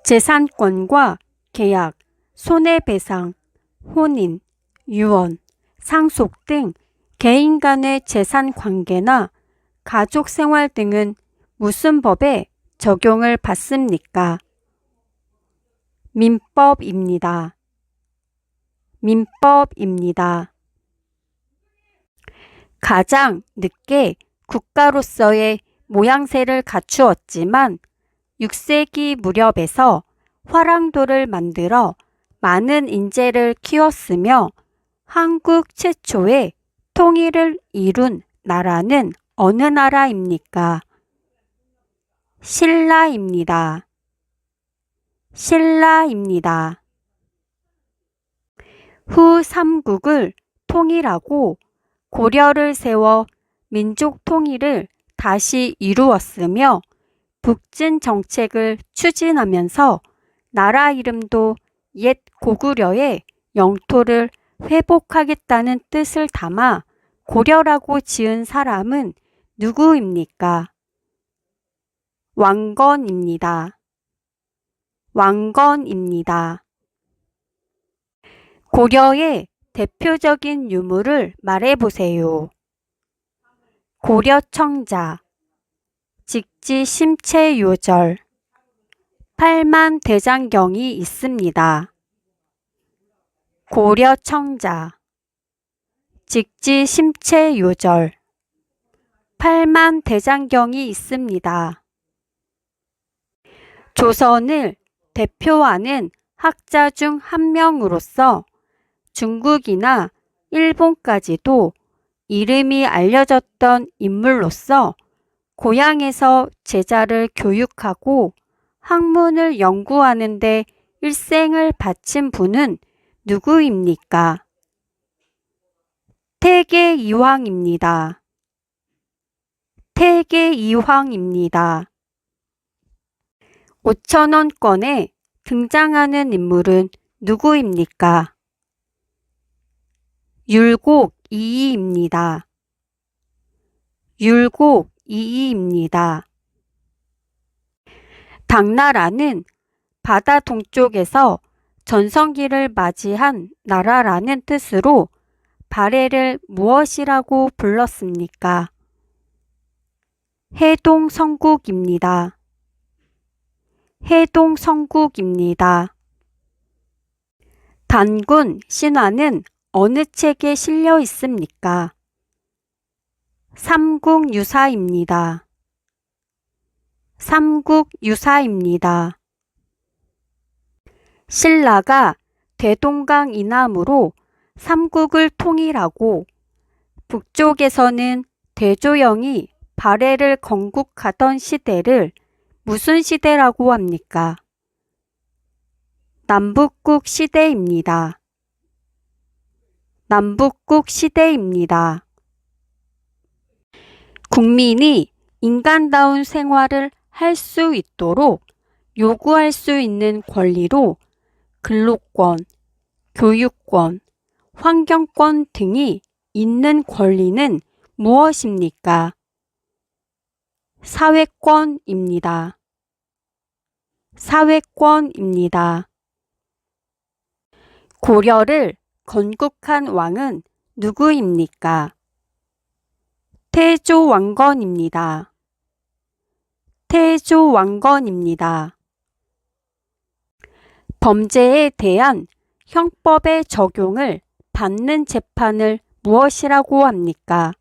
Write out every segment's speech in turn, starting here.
재산권과 계약, 손해배상, 혼인, 유언, 상속 등 개인 간의 재산 관계나 가족 생활 등은 무슨 법에 적용을 받습니까? 민법입니다. 민법입니다. 가장 늦게 국가로서의 모양새를 갖추었지만 6세기 무렵에서 화랑도를 만들어 많은 인재를 키웠으며 한국 최초의 통일을 이룬 나라는 어느 나라입니까? 신라입니다. 신라입니다. 후 삼국을 통일하고 고려를 세워 민족 통일을 다시 이루었으며 북진 정책을 추진하면서 나라 이름도 옛 고구려의 영토를 회복하겠다는 뜻을 담아 고려라고 지은 사람은 누구입니까? 왕건입니다. 왕건입니다. 고려의 대표적인 유물을 말해보세요. 고려청자, 직지심체요절, 팔만대장경이 있습니다. 고려청자, 직지심체요절, 팔만대장경이 있습니다. 조선을 대표하는 학자 중 한 명으로서 중국이나 일본까지도 이름이 알려졌던 인물로서 고향에서 제자를 교육하고 학문을 연구하는 데 일생을 바친 분은 누구입니까? 태계이황입니다. 태계이황입니다. 5,000원권에 등장하는 인물은 누구입니까? 율곡이이입니다. 율곡이이입니다. 당나라는 바다 동쪽에서 전성기를 맞이한 나라라는 뜻으로 발해를 무엇이라고 불렀습니까? 해동성국입니다. 해동성국입니다. 단군 신화는 어느 책에 실려 있습니까? 삼국유사입니다. 삼국유사입니다. 신라가 대동강 이남으로 삼국을 통일하고 북쪽에서는 대조영이 발해를 건국하던 시대를 무슨 시대라고 합니까? 남북국 시대입니다. 남북국 시대입니다. 국민이 인간다운 생활을 할 수 있도록 요구할 수 있는 권리로 근로권, 교육권, 환경권 등이 있는 권리는 무엇입니까? 사회권입니다. 사회권입니다. 고려를 건국한 왕은 누구입니까? 태조왕건입니다. 태조왕건입니다. 범죄에 대한 형법의 적용을 받는 재판을 무엇이라고 합니까?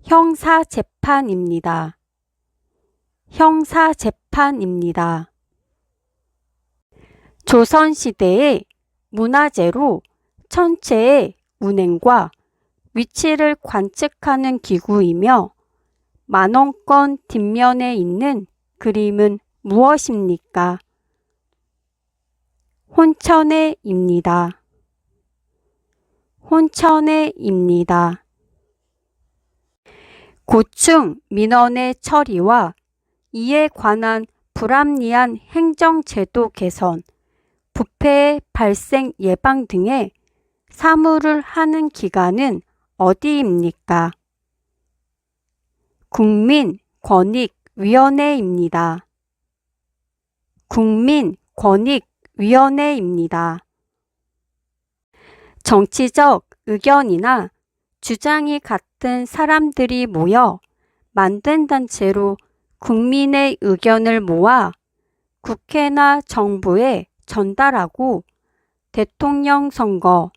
형사재판입니다. 형사재판입니다. 조선시대의 문화재로 천체의 운행과 위치를 관측하는 기구이며 만원권 뒷면에 있는 그림은 무엇입니까? 혼천해입니다. 혼천해입니다. 고충 민원의 처리와 이에 관한 불합리한 행정제도 개선, 부패의 발생 예방 등의 사무를 하는 기관은 어디입니까? 국민권익위원회입니다. 국민권익위원회입니다. 정치적 의견이나 주장이 같은 사람들이 모여 만든 단체로 국민의 의견을 모아 국회나 정부에 전달하고 대통령 선거,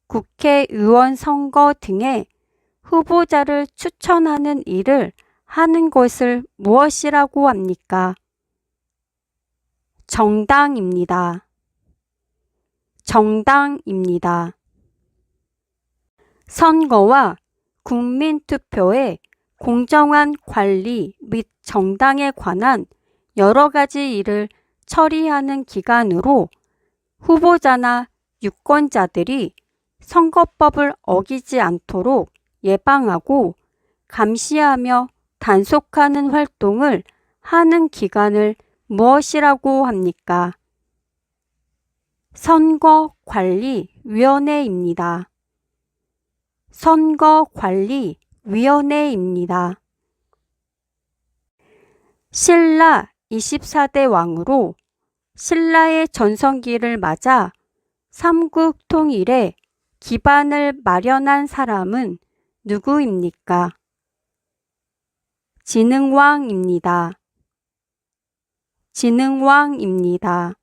국회의원 선거 등의 후보자를 추천하는 일을 하는 것을 무엇이라고 합니까? 정당입니다. 정당입니다. 선거와 국민투표의 공정한 관리 및 정당에 관한 여러 가지 일을 처리하는 기관으로 후보자나 유권자들이 선거법을 어기지 않도록 예방하고 감시하며 단속하는 활동을 하는 기관을 무엇이라고 합니까? 선거관리위원회입니다. 선거관리위원회입니다. 신라 24대 왕으로 신라의 전성기를 맞아 삼국 통일의 기반을 마련한 사람은 누구입니까? 진흥왕입니다. 진흥왕입니다.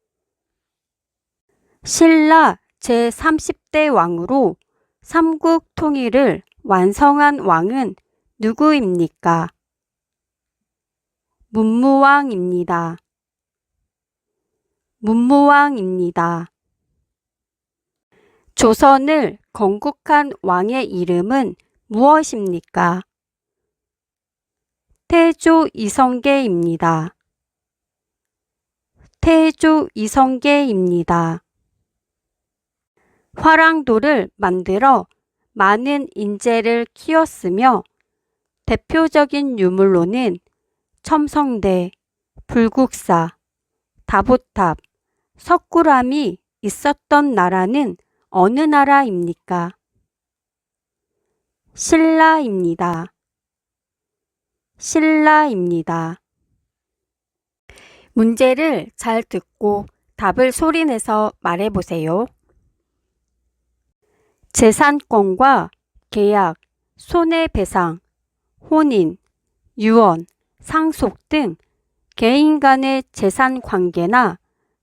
신라 제30대 왕으로 삼국 통일을 완성한 왕은 누구입니까? 문무왕입니다. 문무왕입니다. 조선을 건국한 왕의 이름은 무엇입니까? 태조 이성계입니다. 태조 이성계입니다. 화랑도를 만들어 많은 인재를 키웠으며 대표적인 유물로는 첨성대, 불국사, 다보탑, 석굴암이 있었던 나라는 어느 나라입니까? 신라입니다. 신라입니다. 문제를 잘 듣고 답을 소리내서 말해보세요. 재산권과 계약, 손해배상, 혼인, 유언, 상속 등 개인 간의 재산 관계나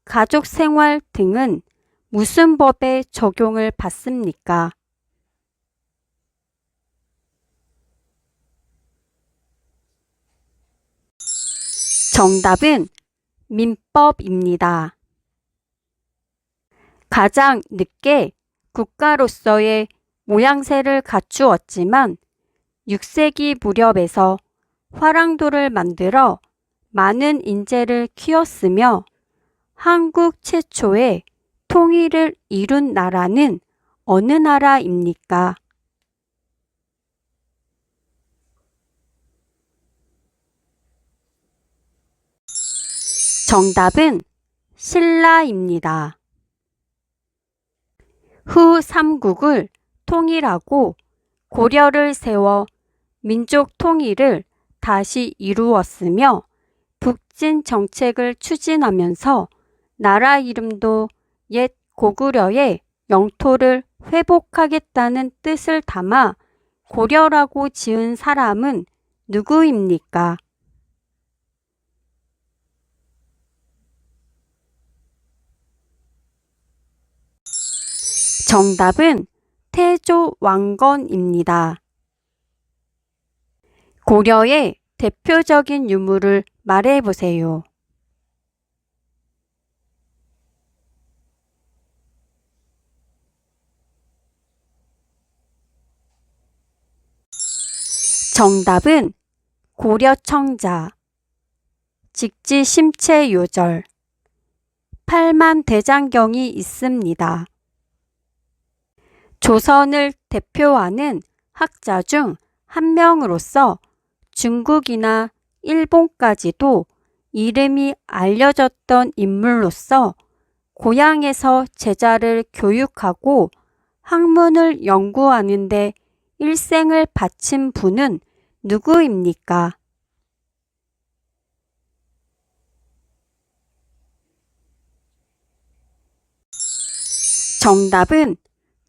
가족 생활 등은 무슨 법의 적용을 받습니까? 정답은 민법입니다. 가장 늦게 국가로서의 모양새를 갖추었지만 6세기 무렵에서 화랑도를 만들어 많은 인재를 키웠으며 한국 최초의 통일을 이룬 나라는 어느 나라입니까? 정답은 신라입니다. 후 삼국을 통일하고 고려를 세워 민족 통일을 다시 이루었으며 북진 정책을 추진하면서 나라 이름도 옛 고구려의 영토를 회복하겠다는 뜻을 담아 고려라고 지은 사람은 누구입니까? 정답은 태조왕건입니다. 고려의 대표적인 유물을 말해보세요. 정답은 고려청자, 직지심체요절, 팔만대장경이 있습니다. 조선을 대표하는 학자 중 한 명으로서 중국이나 일본까지도 이름이 알려졌던 인물로서 고향에서 제자를 교육하고 학문을 연구하는 데 일생을 바친 분은 누구입니까? 정답은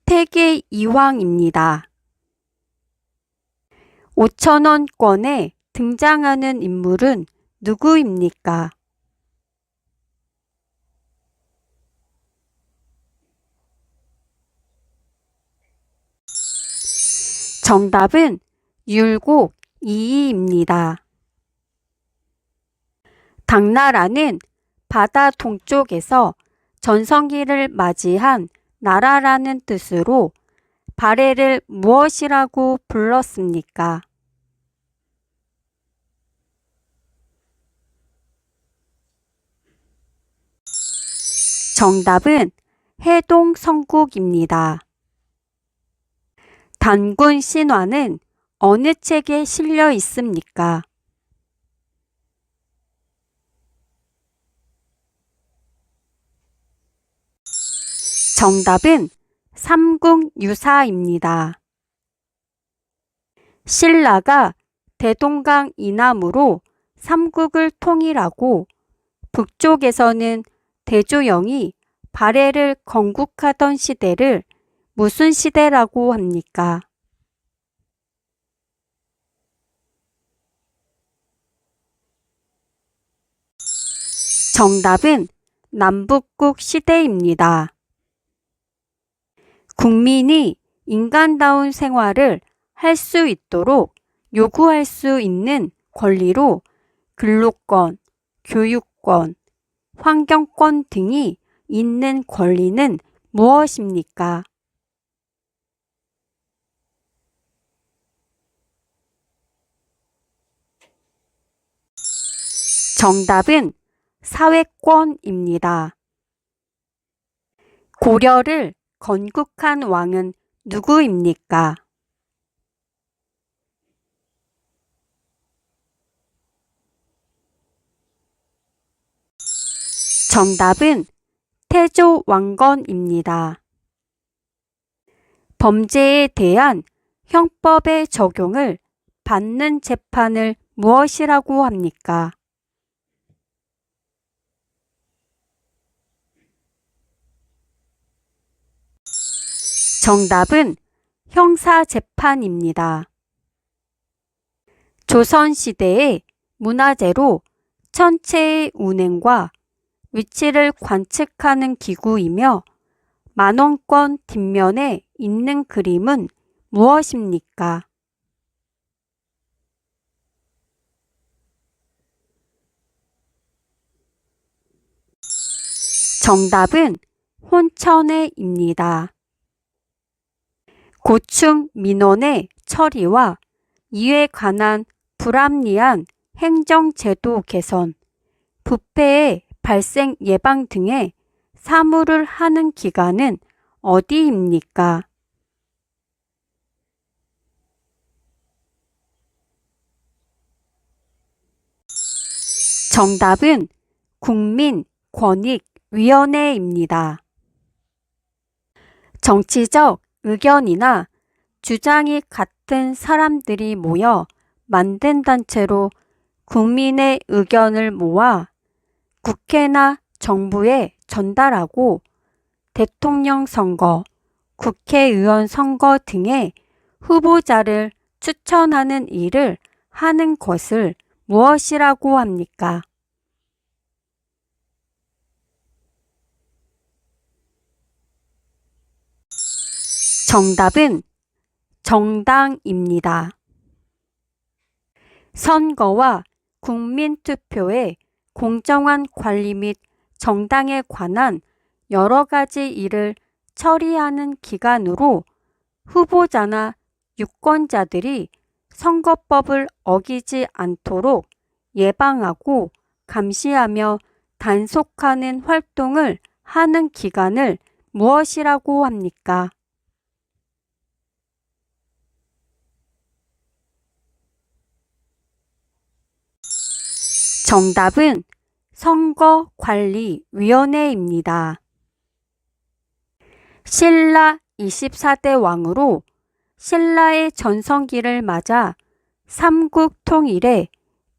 태계 이황입니다. 5,000원권에 등장하는 인물은 누구입니까? 정답은 율곡 이이입니다. 당나라는 바다 동쪽에서 전성기를 맞이한 나라라는 뜻으로 발해를 무엇이라고 불렀습니까? 정답은 해동성국입니다. 단군 신화는 어느 책에 실려 있습니까? 정답은 삼국유사입니다. 신라가 대동강 이남으로 삼국을 통일하고 북쪽에서는 대조영이 발해를 건국하던 시대를 무슨 시대라고 합니까? 정답은 남북국 시대입니다. 국민이 인간다운 생활을 할 수 있도록 요구할 수 있는 권리로 근로권, 교육권, 환경권 등이 있는 권리는 무엇입니까? 정답은 사회권입니다. 고려를 건국한 왕은 누구입니까? 정답은 태조왕건입니다. 범죄에 대한 형법의 적용을 받는 재판을 무엇이라고 합니까? 정답은 형사재판입니다. 조선시대의 문화재로 천체의 운행과 위치를 관측하는 기구이며 만원권 뒷면에 있는 그림은 무엇입니까? 정답은 혼천해입니다. 고충 민원의 처리와 이에 관한 불합리한 행정제도 개선, 부패의 발생 예방 등의 사무를 하는 기관은 어디입니까? 정답은 국민권익위원회입니다. 정치적 의견이나 주장이 같은 사람들이 모여 만든 단체로 국민의 의견을 모아 국회나 정부에 전달하고 대통령 선거, 국회의원 선거 등의 후보자를 추천하는 일을 하는 것을 무엇이라고 합니까? 정답은 정당입니다. 선거와 국민투표의 공정한 관리 및 정당에 관한 여러 가지 일을 처리하는 기관으로 후보자나 유권자들이 선거법을 어기지 않도록 예방하고 감시하며 단속하는 활동을 하는 기관을 무엇이라고 합니까? 정답은 선거관리위원회입니다. 신라 24대 왕으로 신라의 전성기를 맞아 삼국 통일에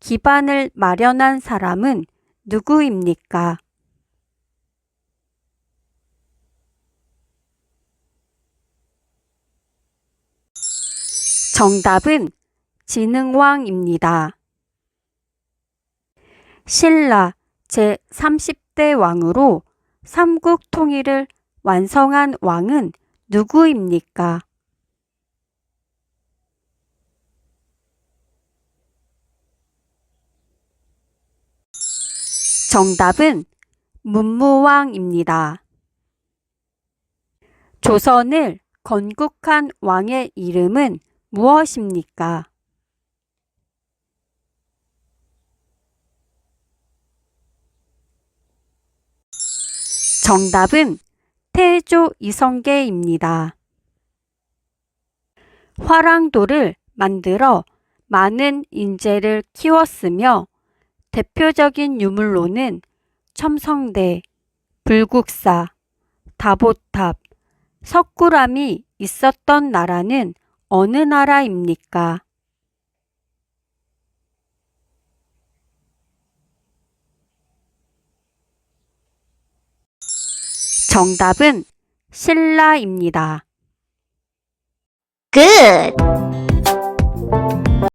기반을 마련한 사람은 누구입니까? 정답은 진흥왕입니다. 신라 제30대 왕으로 삼국 통일을 완성한 왕은 누구입니까? 정답은 문무왕입니다. 조선을 건국한 왕의 이름은 무엇입니까? 정답은 태조 이성계입니다. 화랑도를 만들어 많은 인재를 키웠으며 대표적인 유물로는 첨성대, 불국사, 다보탑, 석굴암이 있었던 나라는 어느 나라입니까? 정답은 신라입니다. Good!